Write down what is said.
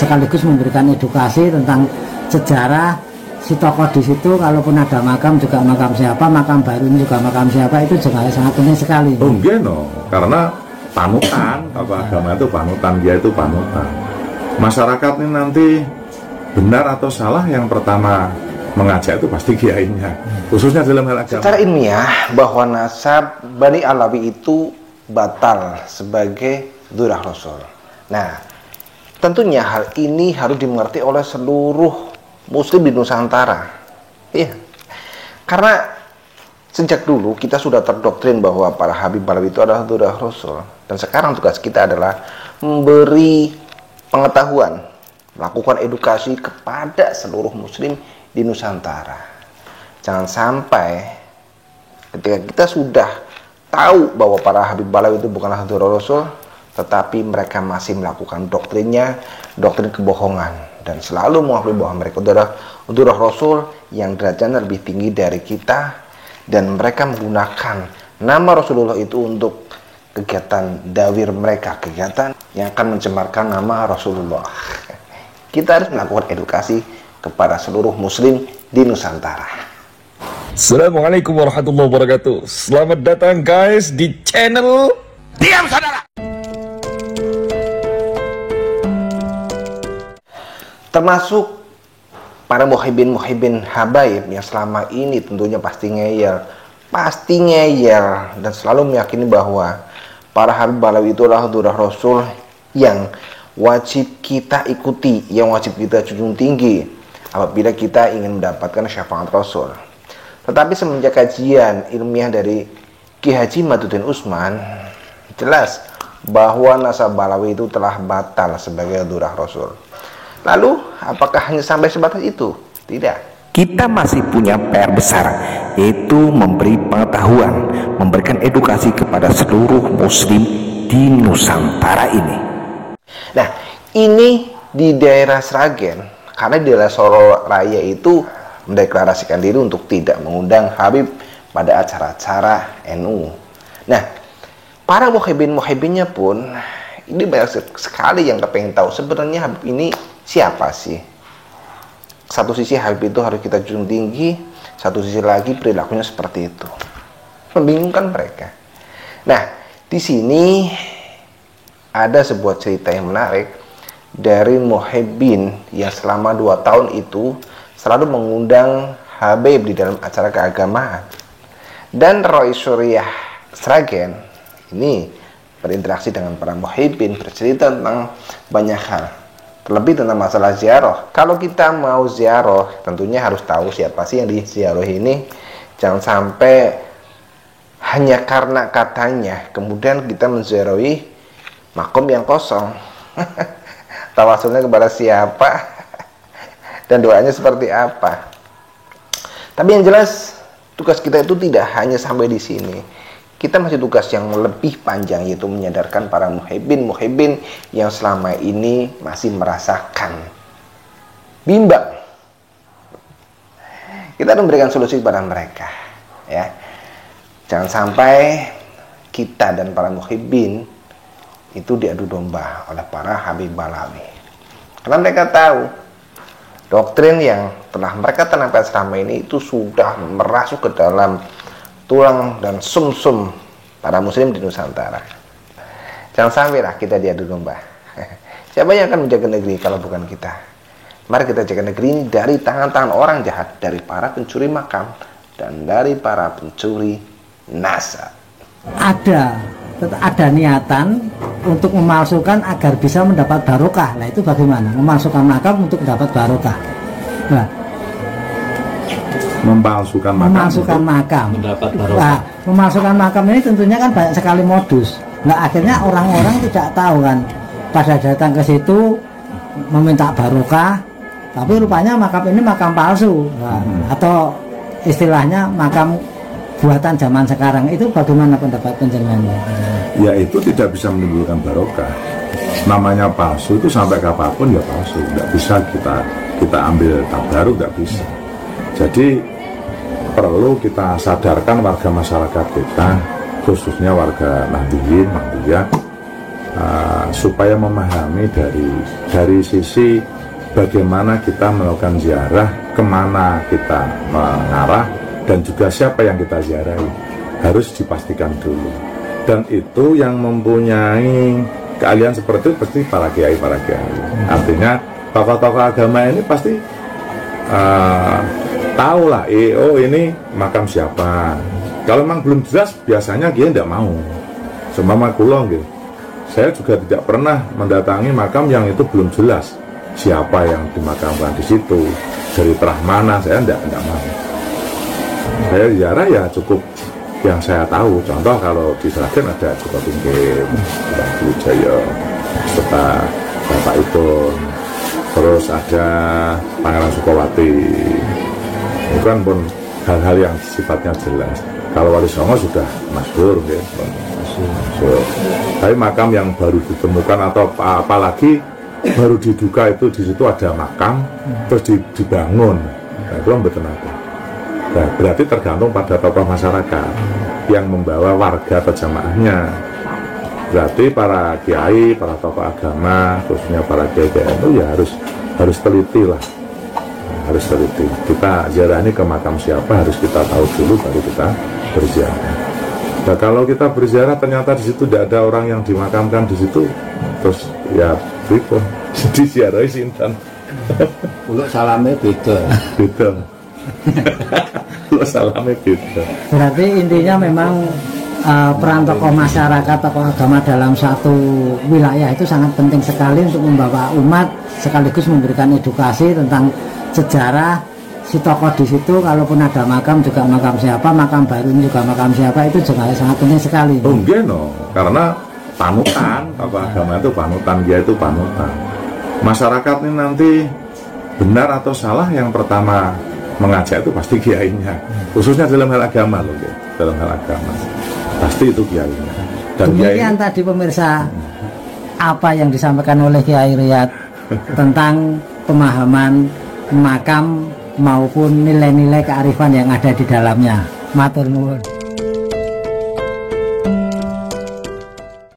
sekaligus memberikan edukasi tentang sejarah si tokoh di situ. Kalaupun ada makam juga makam siapa, makam baru ini juga makam siapa, itu juga sangat penting sekali. Oh enggak no, karena panutan, apa agama itu panutan, dia itu panutan. Masyarakat ini nanti benar atau salah, yang pertama mengajak itu pasti kiainya, khususnya dalam hal agama. Secara ilmiah bahwa nasab Bani Alawi itu batal sebagai dzurriyyah Rasul. Nah, tentunya hal ini harus dimengerti oleh seluruh Muslim di Nusantara. Iya, karena sejak dulu kita sudah terdoktrin bahwa para Habib Alawi itu adalah dzurriyyah Rasul, dan sekarang tugas kita adalah memberi pengetahuan, melakukan edukasi kepada seluruh Muslim di Nusantara. Jangan sampai ketika kita sudah tahu bahwa para Habib Alawi itu bukanlah dzurriyyah Rasul, tetapi mereka masih melakukan doktrinnya, doktrin kebohongan, dan selalu mengakui bahwa mereka adalah dzurriyyah Rasul yang derajatnya lebih tinggi dari kita, dan mereka menggunakan nama Rasulullah itu untuk kegiatan dawir mereka, kegiatan yang akan mencemarkan nama Rasulullah. Kita harus melakukan edukasi kepada seluruh Muslim di Nusantara. Assalamualaikum warahmatullahi wabarakatuh. Selamat datang guys di channel Diam Saudara. Termasuk para muhibbin habaib yang selama ini tentunya pasti ngeyel, dan selalu meyakini bahwa para Habib Alawi itu adalah dzurriyyah Rasul yang wajib kita ikuti, yang wajib kita junjung tinggi apabila kita ingin mendapatkan syafaat Rasul. Tetapi semenjak kajian ilmiah dari Ki Haji Maduddin Usman, jelas bahwa nasab Alawi itu telah batal sebagai dzurriyyah Rasul. Lalu, apakah hanya sampai sebatas itu? Tidak. Kita masih punya PR besar, yaitu memberi pengetahuan, memberikan edukasi kepada seluruh Muslim di Nusantara ini. Nah, ini di daerah Sragen. Karena di daerah Solo Raya itu mendeklarasikan diri untuk tidak mengundang Habib pada acara-acara NU. Nah, para muhibbinnya pun ini banyak sekali yang kepengen tahu sebenarnya Habib ini siapa sih. Satu sisi Habib itu harus kita junjung tinggi, satu sisi lagi perilakunya seperti itu. Membingungkan mereka. Nah, di sini ada sebuah cerita yang menarik dari muhibbin yang selama 2 tahun itu selalu mengundang Habib di dalam acara keagamaan. Dan Roy Surya Sragen ini berinteraksi dengan para muhibbin, bercerita tentang banyak hal, terlebih tentang masalah ziarah. Kalau kita mau ziarah, tentunya harus tahu siapa sih yang di ziarah ini. Jangan sampai hanya karena katanya kemudian kita menziarahi makom yang kosong. Tawasulnya kepada siapa dan doanya seperti apa. Tapi yang jelas tugas kita itu tidak hanya sampai di sini. Kita masih tugas yang lebih panjang, yaitu menyadarkan para muhibbin yang selama ini masih merasakan bimbang. Kita harus memberikan solusi kepada mereka, ya. Jangan sampai kita dan para muhibbin itu diadu domba oleh para Habib Alawi. Karena mereka tahu doktrin yang telah mereka tanamkan selama ini itu sudah merasuk ke dalam tulang dan sumsum para Muslim di Nusantara. Jangan sampailah kita diadu domba. Siapa yang akan menjaga negeri kalau bukan kita? Mari kita jaga negeri ini dari tangan-tangan orang jahat, dari para pencuri makam dan dari para pencuri nasab. Ada niatan untuk memalsukan agar bisa mendapat barokah. Nah, itu bagaimana? Memalsukan makam untuk mendapat barokah. Nah, memalsukan makam mendapat barokah. Nah, memalsukan makam ini tentunya kan banyak sekali modus. Nah, akhirnya orang-orang tidak tahu kan, pada datang ke situ meminta barokah, tapi rupanya makam ini makam palsu. Nah, atau istilahnya makam buatan zaman sekarang. Itu bagaimana pendapat penjenengan? Ya, itu tidak bisa menimbulkan barokah. Namanya palsu itu sampai kapanpun ya palsu. Tidak bisa kita ambil tabaruk, tidak bisa. Jadi perlu kita sadarkan warga masyarakat kita, khususnya warga Nahdliyin, Muhammadiyah, supaya memahami dari sisi bagaimana kita melakukan ziarah, kemana kita mengarah, dan juga siapa yang kita ziarahi harus dipastikan dulu. Dan itu yang mempunyai keahlian seperti itu pasti para kiai. Artinya tokoh-tokoh agama ini pasti tahu lah, oh ini makam siapa. Kalau memang belum jelas, biasanya kiai tidak mau. Semama kulong gitu. Saya juga tidak pernah mendatangi makam yang itu belum jelas siapa yang dimakamkan di situ, dari terah mana, saya tidak mau. Saya ziarah ya cukup yang saya tahu. Contoh kalau di Sragen ada Joko Tingkir, Mbah Wijaya, serta Bapak Ibon, terus ada Pangeran Sukowati. Itu kan pun hal-hal yang sifatnya jelas. Kalau Wali Songo sudah masyhur, tapi makam yang baru ditemukan atau apalagi baru diduga itu di situ ada makam terus dibangun, nah, itu betul apa? Nah, berarti tergantung pada tokoh masyarakat yang membawa warga atau jamaahnya. Berarti para kiai, para tokoh agama, khususnya para kiai itu ya harus teliti lah, harus teliti. Kita ziarah ini ke makam siapa harus kita tahu dulu baru kita berziarah. Nah, kalau kita berziarah ternyata di situ tidak ada orang yang dimakamkan di situ, terus ya pripun jadi ziarah sinten. Uluk salame beda. Uluk salame beda. Berarti intinya memang peran tokoh masyarakat, tokoh agama dalam satu wilayah itu sangat penting sekali untuk membawa umat, sekaligus memberikan edukasi tentang sejarah si tokoh di situ. Kalaupun ada makam juga makam siapa, makam baru juga makam siapa, itu juga sangat penting sekali. Oh enggak no, karena panutan, tokoh agama itu panutan, dia itu panutan. Masyarakat ini nanti benar atau salah yang pertama mengajak itu pasti kiainya, khususnya dalam hal agama loh, dalam hal agama pasti itu kiainya. Dan demikian tadi pemirsa apa yang disampaikan oleh Kiai Riyad tentang pemahaman makam maupun nilai-nilai kearifan yang ada di dalamnya. Matur nuwun.